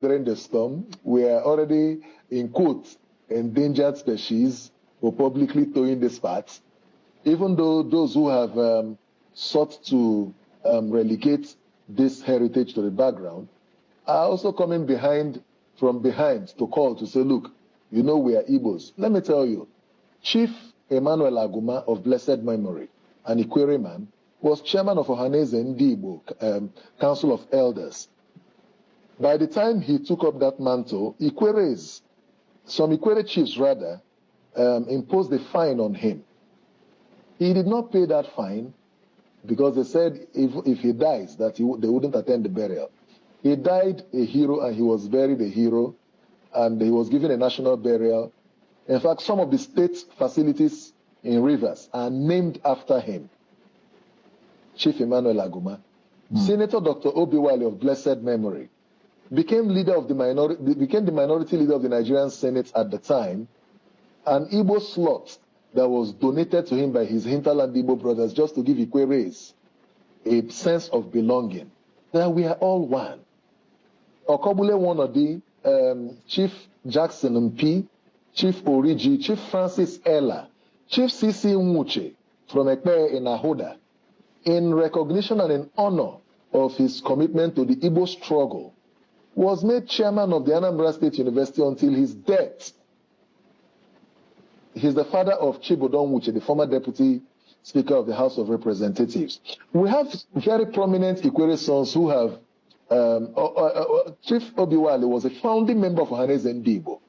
during the storm. We are already, in quotes, endangered species for publicly towing these parts, even though those who have sought to relegate this heritage to the background are also coming from behind to call to say, look, you know we are Igbos. Let me tell you, Chief Emmanuel Aguma of blessed memory, an Ikwere man, was chairman of Ohaneze Ndigbo, Council of Elders. By the time he took up that mantle, some Ikwere chiefs rather, imposed a fine on him. He did not pay that fine because they said if he dies, that they wouldn't attend the burial. He died a hero and he was buried a hero, and he was given a national burial. In fact, some of the state facilities in Rivers are named after him. Chief Emmanuel Aguma. Senator Dr. Obiwale of blessed memory became the minority leader of the Nigerian Senate at the time. An Igbo slot that was donated to him by his hinterland Igbo brothers just to give Ikweres a sense of belonging, that we are all one. Okobule Wonodi, Chief Jackson Mpi, Chief Origi, Chief Francis Ella, Chief C.C. Nwuche from Ekpe in Ahoda, in recognition and in honor of his commitment to the Igbo struggle, was made chairman of the Anambra State University until his death. He's the father of Chibodon Nwuche, the former deputy speaker of the House of Representatives. We have very prominent Ikwere sons who have, Chief Obiwale was a founding member of Ohaneze Ndigbo.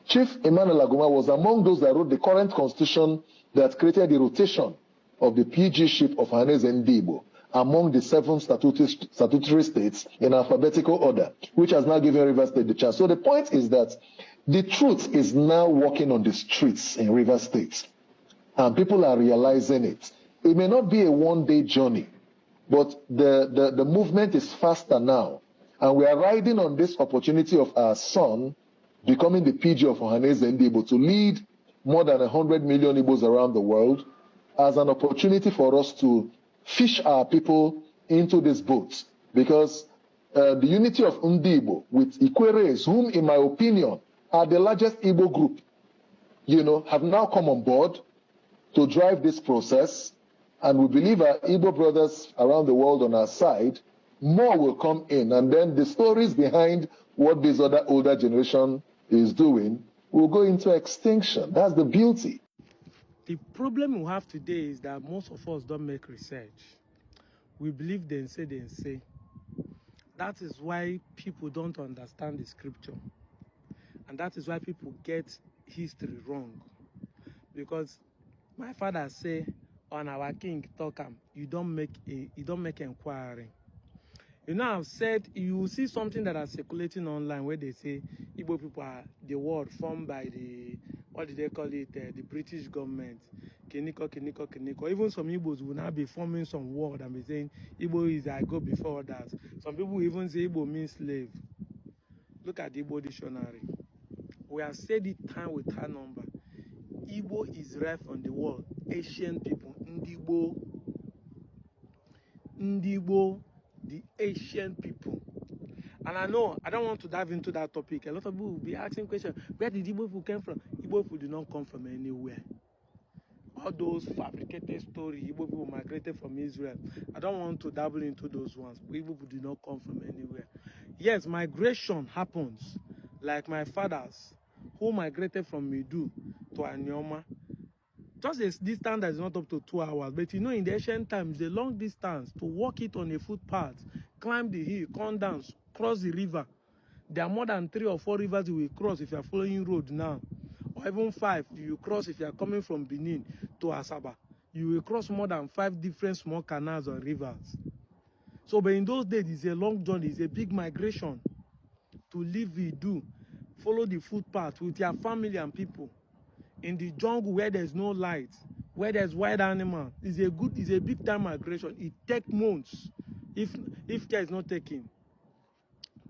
Chief Emmanuel Aguma was among those that wrote the current constitution that created the rotation of the PG ship of Ohaneze Ndigbo among the 7 statutory states in alphabetical order, which has now given Rivers State the chance. So the point is that the truth is now walking on the streets in Rivers State, and people are realizing it. It may not be a one-day journey, but the movement is faster now, and we are riding on this opportunity of our son becoming the PG of Ohaneze Ndigbo to lead more than 100 million Igbos around the world as an opportunity for us to fish our people into this boat, because the unity of Ndigbo with Ikweres, whom in my opinion are the largest Igbo group, have now come on board to drive this process, and we believe our Igbo brothers around the world on our side, more will come in, and then the stories behind what this other older generation is doing will go into extinction. That's the beauty. The problem we have today is that most of us don't make research. We believe they say. That is why people don't understand the scripture. And that is why people get history wrong. Because my father say, on our king talk you don't make inquiry. I've said, you will see something that are circulating online where they say Igbo people are the word formed by the, what did they call it, the British government. Kiniko. Even some Igbos will now be forming some word and be saying Igbo is I go before that. Some people even say Igbo means slave. Look at the Igbo dictionary. We have said it time with her number. Igbo is rife on the world. Asian people, Ndigbo, the Asian people. And I know I don't want to dive into that topic. A lot of people will be asking questions. Where did Igbo people come from? Igbo people did not come from anywhere. All those fabricated stories, Igbo people migrated from Israel. I don't want to dabble into those ones. Igbo people did not come from anywhere. Yes, migration happens. Like my fathers, who migrated from Medu to Anyoma. Just a distance that is not up to 2 hours. But in the ancient times, the long distance to walk it on a footpath, climb the hill, come down, cross the river. There are more than 3 or 4 rivers you will cross if you are following road now. Or even 5 you cross if you are coming from Benin to Asaba. You will cross more than 5 different small canals or rivers. So, but in those days, it's a long journey, it's a big migration. To leave Vidu, follow the footpath with your family and people. In the jungle where there's no light, where there's wild animals, it's a big time migration. It takes months if care is not taken.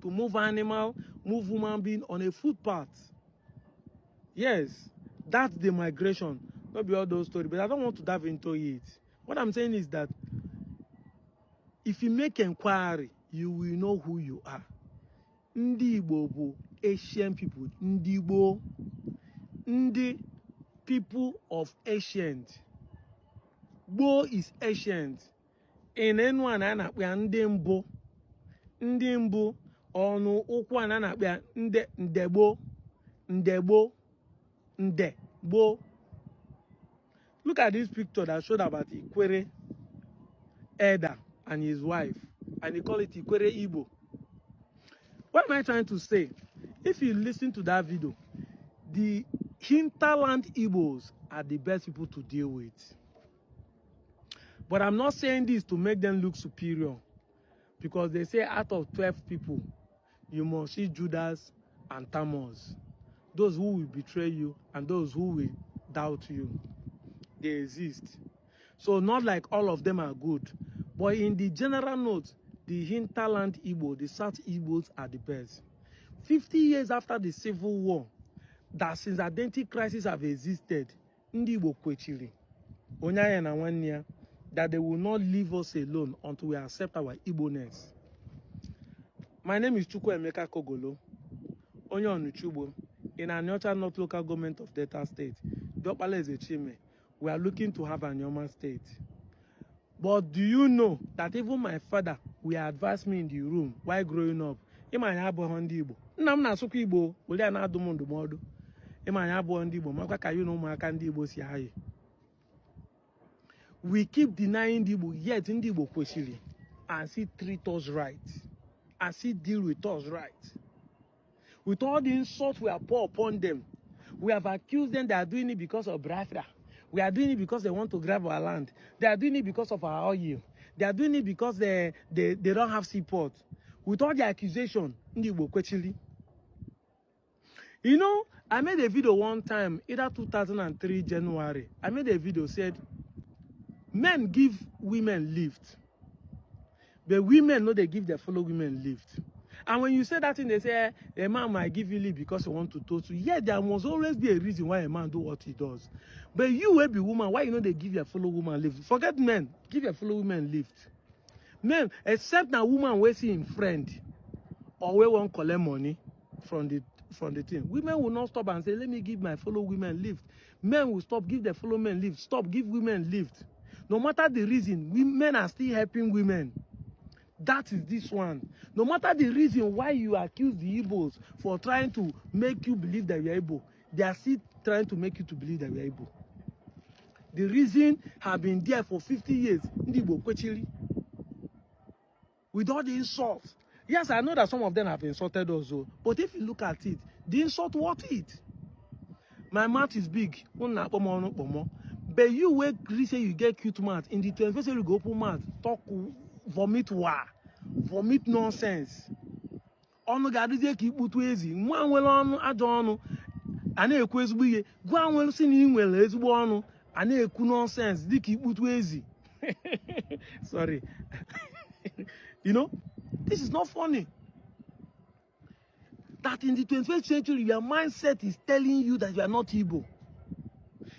To move animal, move human being on a footpath. Yes, that's the migration. Not be all those stories, but I don't want to dive into it. What I'm saying is that if you make inquiry, you will know who you are. Ndi Igbo bụ Asian people. Ndi Igbo, Ndi people of ancient. Gbo is ancient. In anyone na-akpọ ndị mbụ. Ndị mbụ ọnụ ụkwụ a na-akpọ ndegbo. Ndegbo. Ndegbo. Look at this picture that showed about Ikwere elder and his wife, and they call it Ikwere Igbo. What am I trying to say? If you listen to that video, the hinterland Igbos are the best people to deal with. But I'm not saying this to make them look superior, because they say out of 12 people, you must see Judas and Tammuz, those who will betray you and those who will doubt you. They exist. So not like all of them are good, but in the general note, the hinterland Igbo, the South Igbos are the best. 50 years after the Civil War, that since identity crisis have existed, Ndi Igbo kwechiri, Onyaya na nwanne, that they will not leave us alone until we accept our Igbo-ness. My name is Chukwuemeka Kogolo, Onye Onuchugbo, in Anyocha North Local Government of Delta State. Dokpala Ezechime. We are looking to have an Yoruba state. But do you know that even my father will advise me in the room while growing up? Imanya abụọ ndị Igbo. Nna m na-asụkwa Igbo, wele ya na-adụ m ndụmọdụ. Imanya abụọ ndị Igbo, makwa ka you na ụmụaka ndị Igbo si anyị. We keep denying the Igbo, yet ndị Igbo kwesịrị and still treat us right, and still deal with us right. With all the insults we have poured upon them, we have accused them they are doing it because of Biafra. We are doing it because they want to grab our land. They are doing it because of our oil. They are doing it because they don't have seaport. With all the accusation, you know, I made a video one time, either 2003 January. I made a video said, men give women lift, but women know they give their fellow women lift. And when you say that thing, they say a man might give you leave because he want to toast you. Yeah, there must always be a reason why a man do what he does. But you will be woman, why you know they give your fellow woman lift? Forget men, give your fellow women lift. Men, except a woman we see in friend or we won't collect money from the thing. Women will not stop and say, let me give my fellow women lift. Men will stop, give their fellow men lift. Stop, give women lift. No matter the reason, men are still helping women. That is this one. No matter the reason why you accuse the Igbos for trying to make you believe that you are Igbo, they are still trying to make you to believe that you are Igbo. The reason have been there for 50 years. Ndi Igbo kwechiri. With all the insults. Yes, I know that some of them have insulted us, but if you look at it, the insult worth it. My mouth is big. But you wait, say you get cute mouth. In the 21st century, you go open mouth, talk, vomit vomit nonsense. Onu ga-adịzie ka ikputu ezi. Nwa nwere ọnụ ajọ ọnụ. A na-ekwu ezigbo ihe. Gwa nwere si na ị nwere ezigbo ọnụ. A na-ekwu nonsense dị ka ikputu ezi. Sorry. You know, this is not funny. That in the 21st century, your mindset is telling you that you are not Igbo.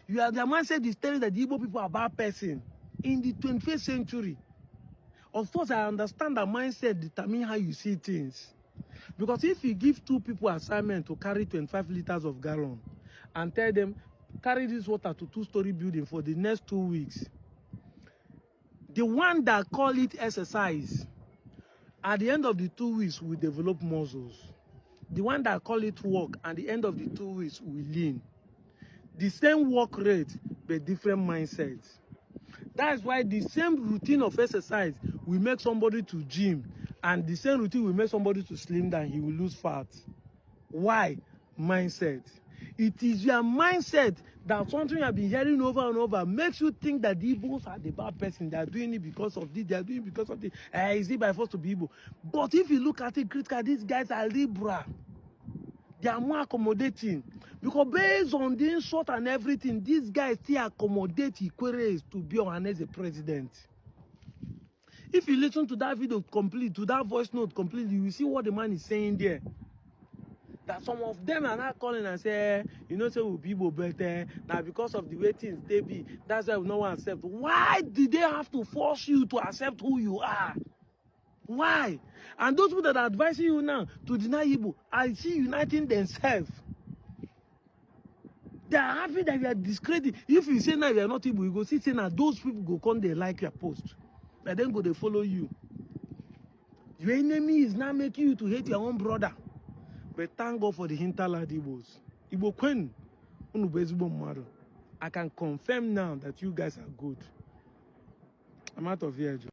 Your mindset is telling that the Igbo people are a bad person. In the 21st century, of course, I understand that mindset determines how you see things. Because if you give two people assignment to carry 25 liters of gallon and tell them, carry this water to two-story building for the next 2 weeks, the one that call it exercise, at the end of the 2 weeks, will develop muscles. The one that call it work, at the end of the 2 weeks, will lean. The same work rate, but different mindsets. That's why the same routine of exercise will make somebody to gym, and the same routine will make somebody to slim down. He will lose fat. Why? Mindset. It is your mindset that something you have been hearing over and over makes you think that the Igbos are the bad person. They are doing it because of this. They are doing it because of this. Is it by force to be Igbo? But if you look at it critically, these guys are liberal. They are more accommodating. Because based on the insult and everything, these guys still accommodate Ikwere to be on as a president. If you listen to that video complete, to that voice note completely, you will see what the man is saying there. That some of them are not calling and say, you know, say we'll be better. Now because of the way things they be, that's why we no one accept. Why did they have to force you to accept who you are? Why? And those people that are advising you now to deny Igbo, I see uniting themselves. They are happy that you are discredited. If you say now you are not Igbo, you go see say now those people go come, they like your post. And then go they follow you. Your enemy is now making you to hate your own brother. But thank God for the hinterland Igbos. Igbo Queen, I can confirm now that you guys are good. I'm out of here, Joe.